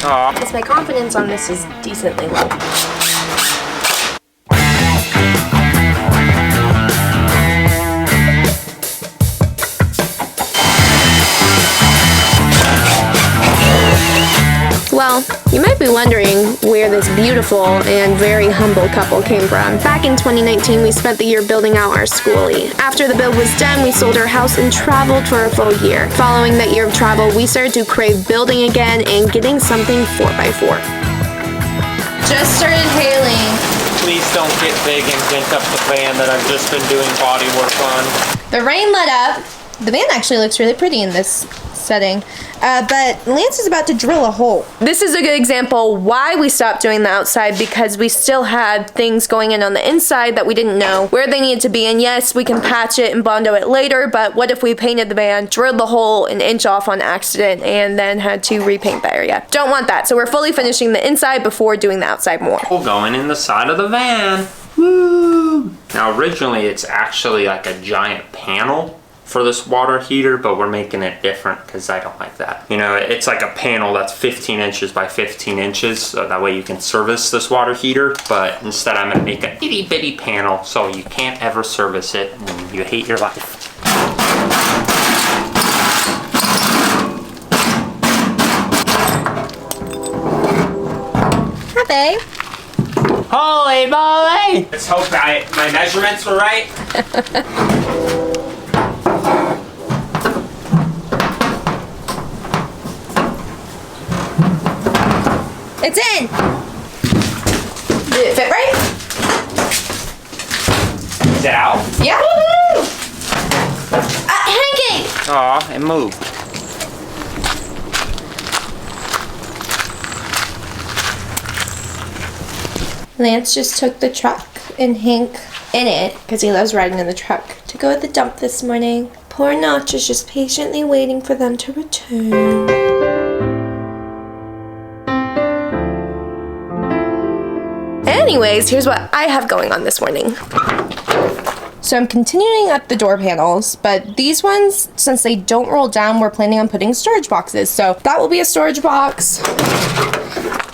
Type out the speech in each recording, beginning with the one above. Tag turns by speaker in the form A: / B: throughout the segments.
A: because my confidence on this is decently low. Well, you might be wondering where this beautiful and very humble couple came from. Back in 2019, we spent the year building out our schoolie. After the build was done, we sold our house and traveled for a full year. Following that year of travel, we started to crave building again and getting something 4x4. Just started hailing.
B: Please don't get big and dent up the van that I've just been doing body work on.
A: The rain let up. The van actually looks really pretty in this setting, but Lance is about to drill a hole. This is a good example why we stopped doing the outside, because we still had things going in on the inside that we didn't know where they needed to be. And yes, we can patch it and Bondo it later, but what if we painted the van, drilled the hole an inch off on accident, and then had to repaint the area? Don't want that. So we're fully finishing the inside before doing the outside more.
B: We're going in the side of the van. Woo! Now originally it's actually like a giant panel for this water heater, but we're making it different because I don't like that. You know, it's like a panel that's 15 inches by 15 inches, so that way you can service this water heater, but instead I'm gonna make an itty bitty panel so you can't ever service it and you hate your life.
A: Hi, babe.
B: Holy moly! Let's hope my measurements were right.
A: It's in! Did it fit right?
B: Is it out?
A: Yeah. Hanging!
B: Aw, it moved.
A: Lance just took the truck and Hank in it, because he loves riding in the truck, to go at the dump this morning. Poor Notch is just patiently waiting for them to return. Anyways, here's what I have going on this morning. So I'm continuing up the door panels, but these ones, since they don't roll down, we're planning on putting storage boxes. So that will be a storage box.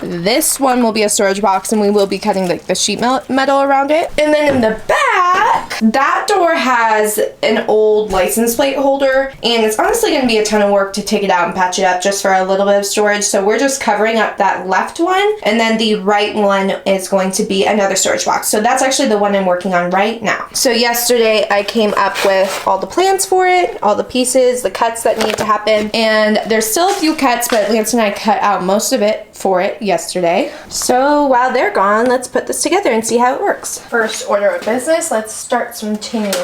A: This one will be a storage box, and we will be cutting like the sheet metal around it. And then in the back, that door has an old license plate holder, and it's honestly going to be a ton of work to take it out and patch it up just for a little bit of storage. So we're just covering up that left one, and then the right one is going to be another storage box. So that's actually the one I'm working on right now. So yesterday I came up with all the plans for it, all the pieces, the cuts that need to happen, and there's still a few cuts, but Lance and I cut out most of it for it yesterday. So while they're gone, let's put this together and see how it works. First order of business, let's start some tunes.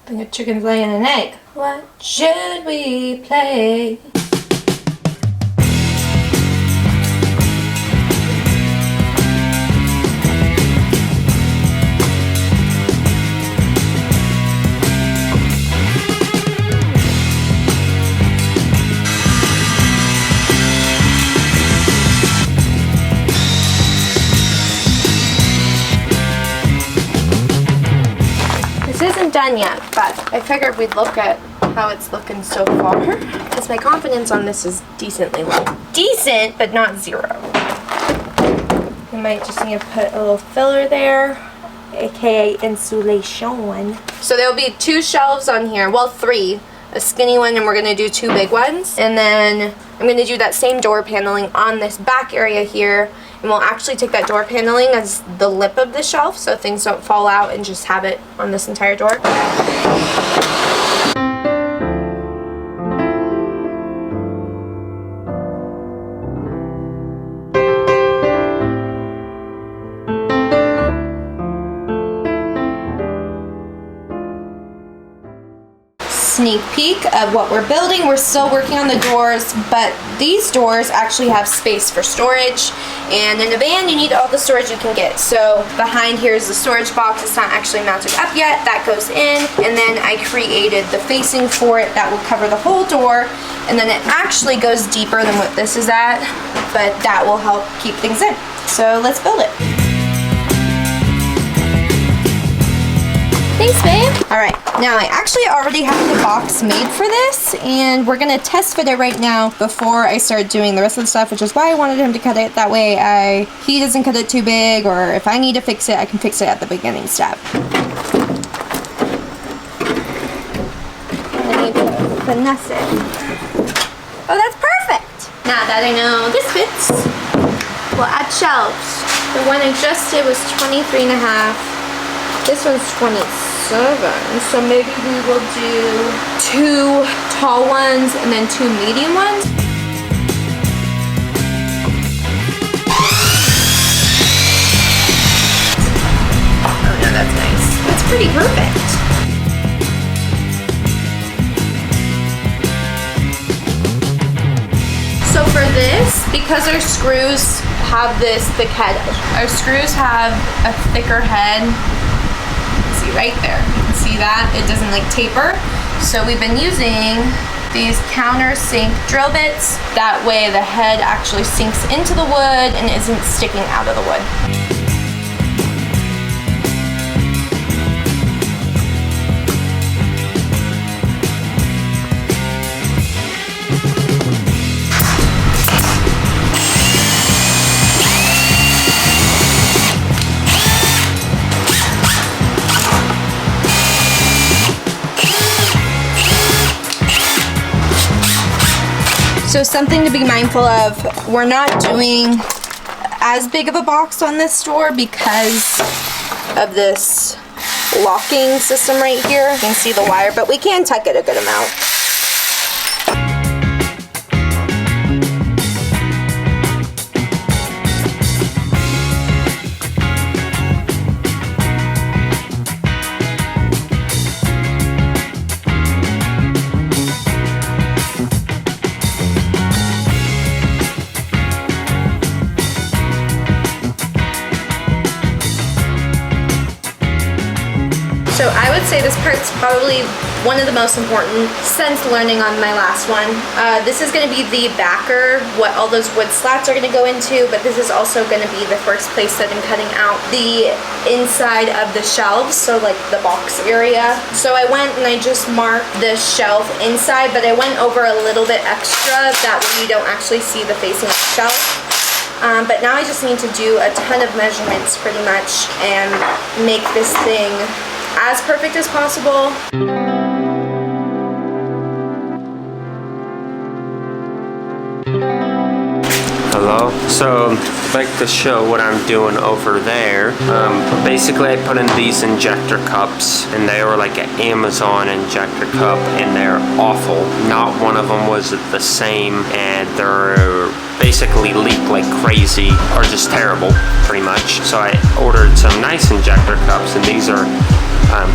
A: I think a chicken's laying an egg. What should we play? Done yet, but I figured we'd look at how it's looking so far, because my confidence on this is decently low. Decent, but not 0. We might just need to put a little filler there, aka insulation. So there'll be 2 shelves on here, well 3. A skinny one, and we're gonna do 2 big ones. And then I'm gonna do that same door paneling on this back area here, and we'll actually take that door paneling as the lip of the shelf so things don't fall out, and just have it on this entire door. Sneak peek of what we're building. We're still working on the doors, but these doors actually have space for storage, and in a van you need all the storage you can get. So behind here is the storage box. It's not actually mounted up yet. That goes in, and then I created the facing for it that will cover the whole door, and then it actually goes deeper than what this is at, but that will help keep things in. So let's build it. Thanks, babe. All right, now I actually already have the box made for this, and we're gonna test fit it right now before I start doing the rest of the stuff, which is why I wanted him to cut it. That way he doesn't cut it too big, or if I need to fix it, I can fix it at the beginning step. I need to finesse it. Oh, that's perfect. Now that I know this fits, we'll add shelves. The one I just did was 23.5. This one's 27, so maybe we will do 2 tall ones and then 2 medium ones. Oh no, that's nice. That's pretty perfect. So for this, because our screws have this thick head, our screws have a thicker head. Right there, you can see that it doesn't like taper, so we've been using these countersink drill bits. That way the head actually sinks into the wood and isn't sticking out of the wood. So something to be mindful of, we're not doing as big of a box on this door because of this locking system right here. You can see the wire, but we can tuck it a good amount. So I would say this part's probably one of the most important since learning on my last one. This is going to be the backer, what all those wood slats are going to go into, but this is also going to be the first place that I'm cutting out the inside of the shelves, so like the box area. So I went and I just marked the shelf inside, but I went over a little bit extra, that way you don't actually see the facing of the shelf. But now I just need to do a ton of measurements pretty much and make this thing as perfect as possible.
B: Hello. So I'd like to show what I'm doing over there. Basically I put in these injector cups, and they were like an Amazon injector cup, and they're awful. Not one of them was the same, and they're basically leak like crazy, or just terrible pretty much. So I ordered some nice injector cups, and these are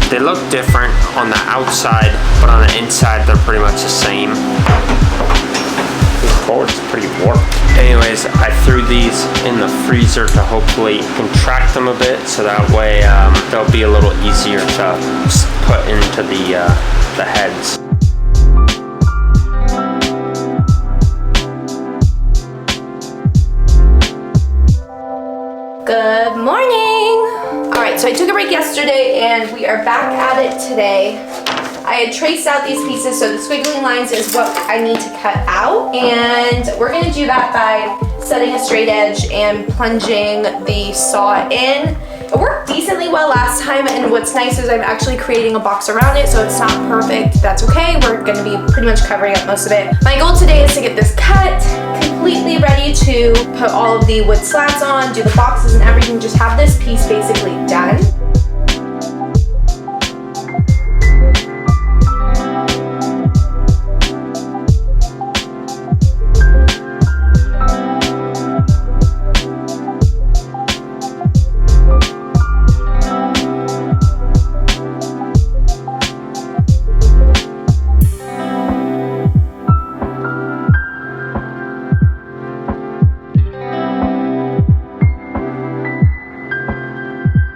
B: they look different on the outside, but on the inside they're pretty much the same. This board's pretty warped. Anyways, I threw these in the freezer to hopefully contract them a bit, so that way they'll be a little easier to put into the heads.
A: Good morning! Alright, so I took a break yesterday and we are back at it today. I had traced out these pieces, so the squiggly lines is what I need to cut out, and we're going to do that by setting a straight edge and plunging the saw in. It worked decently well last time, and what's nice is I'm actually creating a box around it, so it's not perfect. That's okay. We're going to be pretty much covering up most of it. My goal today is to get this cut, completely ready to put all of the wood slats on, do the boxes and everything, just have this piece basically done.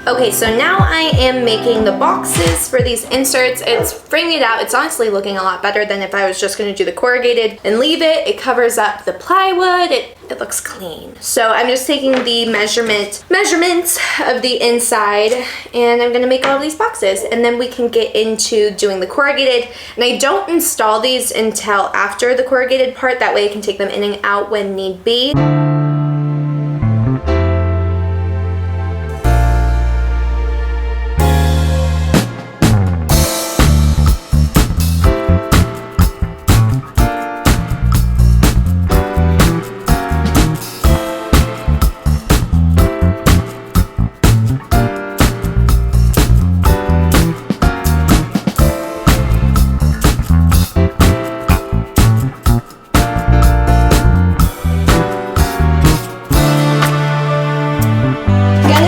A: Okay, so now I am making the boxes for these inserts. It's framing it out. It's honestly looking a lot better than if I was just going to do the corrugated and leave it. It covers up the plywood. It it looks clean. So I'm just taking the measurements of the inside, and I'm gonna make all of these boxes, and then we can get into doing the corrugated. And I don't install these until after the corrugated part, that way I can take them in and out when need be.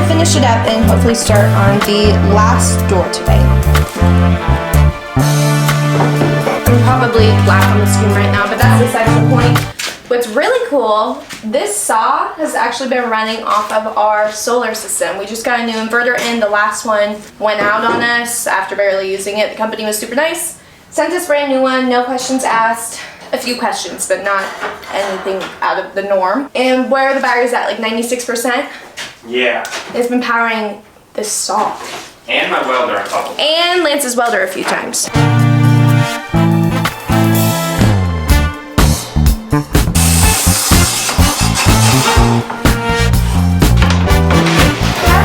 A: Finish it up and hopefully start on the last door today. I'm probably black on the screen right now, but that's beside the point. What's really cool, this saw has actually been running off of our solar system. We just got a new inverter in. The last one went out on us after barely using it. The company was super nice. Sent us a brand new one, no questions asked. A few questions, but not anything out of the norm. And where are the batteries at, like 96%?
B: Yeah.
A: It's been powering this saw.
B: And my welder a couple.
A: And Lance's welder a few times. How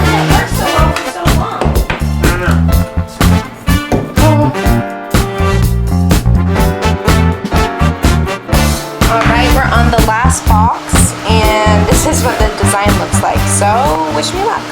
A: did it work so well for so long?
B: I don't know.
A: Alright, we're on the last box, and this is what the design looks like, so wish me luck.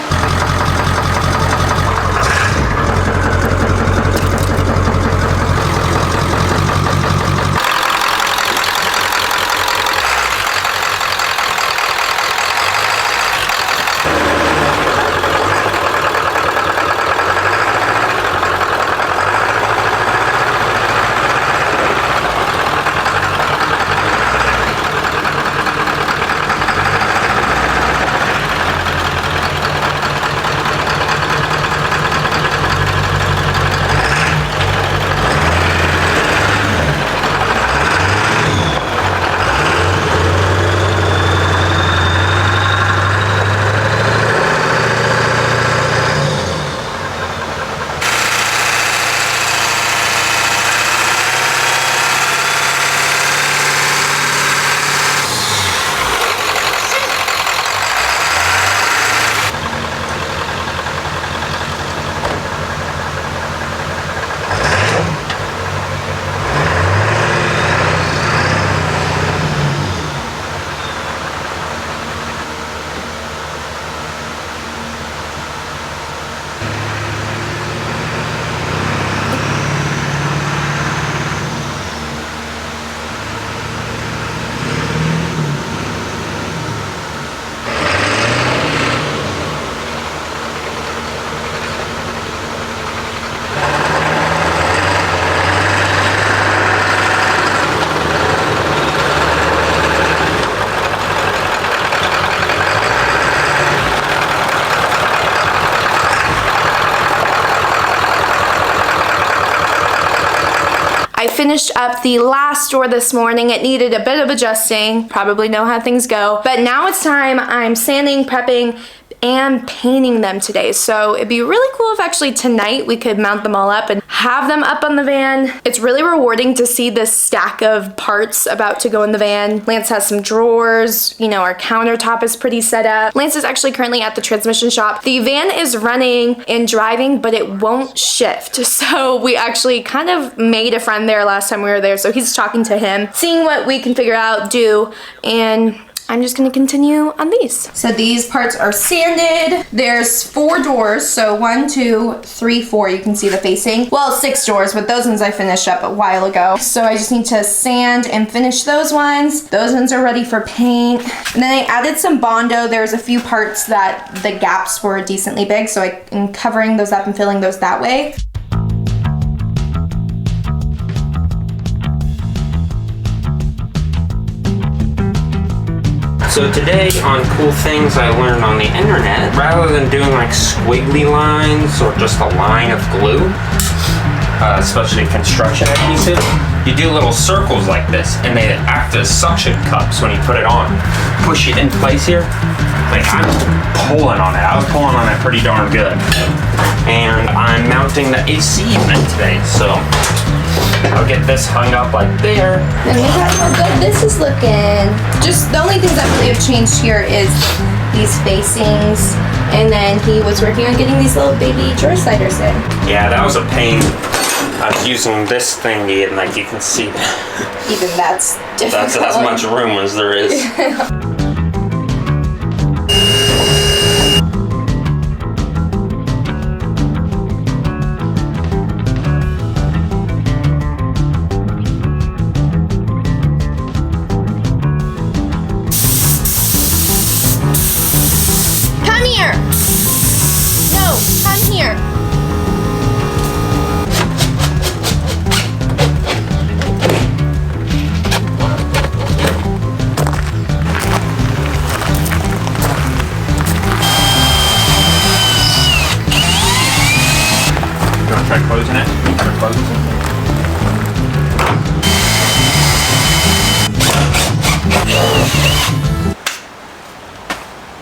A: I finished up the last door this morning. It needed a bit of adjusting. Probably know how things go. But now it's time. I'm sanding, prepping, and painting them today. So it'd be really cool if actually tonight we could mount them all up and have them up on the van. It's really rewarding to see this stack of parts about to go in the van. Lance has some drawers, you know, our countertop is pretty set up. Lance is actually currently at the transmission shop. The van is running and driving, but it won't shift. So we actually kind of made a friend there last time we were there. So he's talking to him, seeing what we can figure out, do, and I'm just gonna continue on these. So these parts are sanded. There's 4 doors, so 1, 2, 3, 4. You can see the facing. Well, 6 doors, but those ones I finished up a while ago. So I just need to sand and finish those ones. Those ones are ready for paint. And then I added some Bondo. There's a few parts that the gaps were decently big, so I'm covering those up and filling those that way.
B: So today on cool things I learned on the internet, rather than doing like squiggly lines or just a line of glue, especially construction adhesive, you do little circles like this, and they act as suction cups when you put it on. Push it in place here. Like I'm pulling on it. I was pulling on it pretty darn good. And I'm mounting the AC unit today, so I'll get this hung up like there.
A: And look at how good this is looking. Just the only things that really have changed here is these facings, and then he was working on getting these little baby drawer sliders in.
B: Yeah, that was a pain. I was using this thingy, and like you can see,
A: Even that's difficult.
B: that's as much room as there is.
A: Come here! No, come here.
B: You want to try closing it? Try closing it?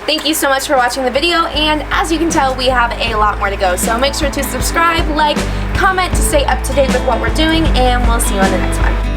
A: Thank you so much for watching the video, and as you can tell, we have a lot more to go. So make sure to subscribe, like, comment to stay up to date with what we're doing, and we'll see you on the next one.